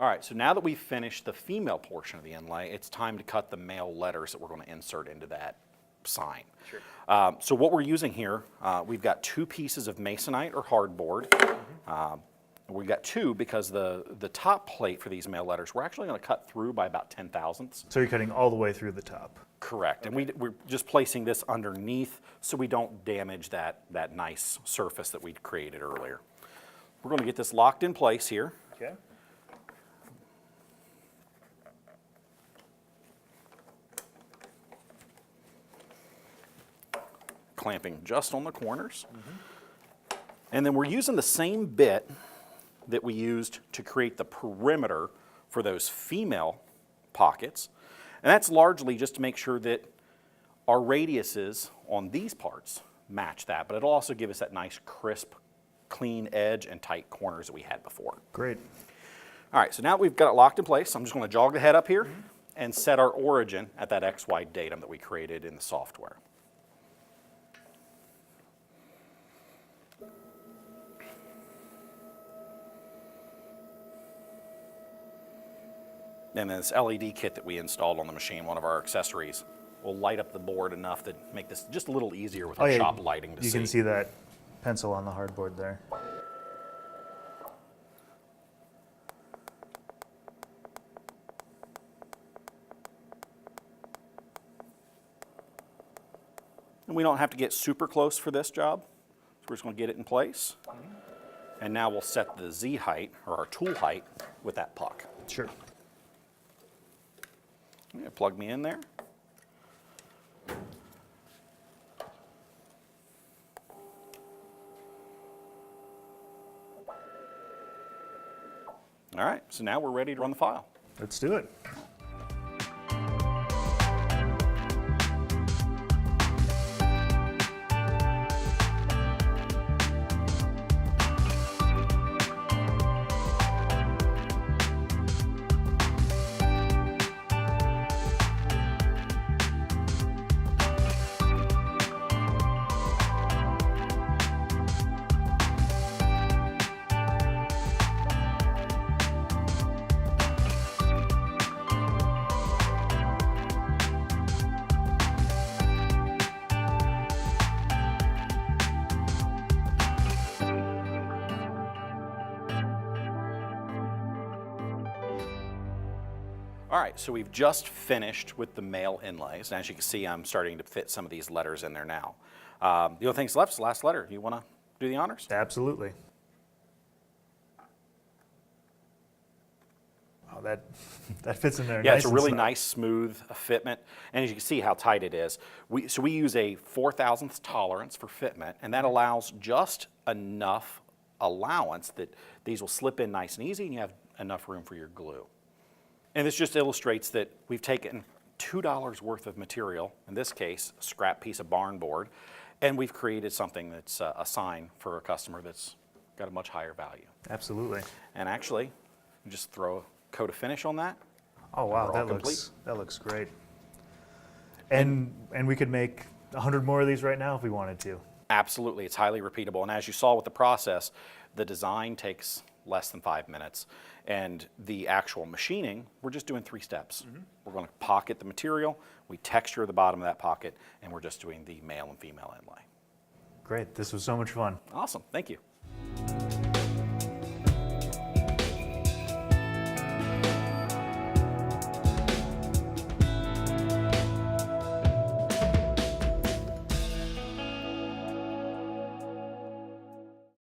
All right, so now that we've finished the female portion of the inlay, it's time to cut the male letters that we're going to insert into that sign. Sure. So what we're using here, we've got 2 pieces of masonite or hardboard. We've got 2 because the top plate for these male letters, we're actually going to cut through by about 10 thousandths. So you're cutting all the way through the top. Correct, and we're just placing this underneath so we don't damage that nice surface that we created earlier. We're going to get this locked in place here. Okay. Clamping just on the corners. And then we're using the same bit that we used to create the perimeter for those female pockets. And that's largely just to make sure that our radiuses on these parts match that, but it'll also give us that nice crisp, clean edge and tight corners that we had before. Great. All right, so now that we've got it locked in place, I'm just going to jog the head up here and set our origin at that XY datum that we created in the software. And this LED kit that we installed on the machine, one of our accessories, will light up the board enough to make this just a little easier with our shop lighting to see. You can see that pencil on the hardboard there. And we don't have to get super close for this job, so we're just going to get it in place. And now we'll set the Z height, or our tool height, with that puck. Sure. Yeah, plug me in there. All right, so now we're ready to run the file. Let's do it. All right, so we've just finished with the male inlays. And as you can see, I'm starting to fit some of these letters in there now. The only thing that's left is the last letter. You want to do the honors? Absolutely. Oh, that fits in there. Yeah, nice it's a really and nice, smooth fitment. And as you can see how tight it is, we use a 4/1000th tolerance for fitment, and that allows just enough allowance that these will slip in nice and easy, and you have enough room for your glue. And this just illustrates that we've taken $2 worth of material, in this case, a scrap piece of barn board, and we've created something that's a sign for a customer that's got a much higher value. Absolutely. And actually, you just throw a coat of finish on that. Oh wow, We're all complete. that looks great. And we could make 100 more of these right now if we wanted to. Absolutely, it's highly repeatable. And as you saw with the process, the design takes less than 5 minutes. And the actual machining, we're just doing 3 steps. We're going to pocket the material, we texture the bottom of that pocket, and we're just doing the male and female inlay. Great, this was so much fun. Awesome, thank you.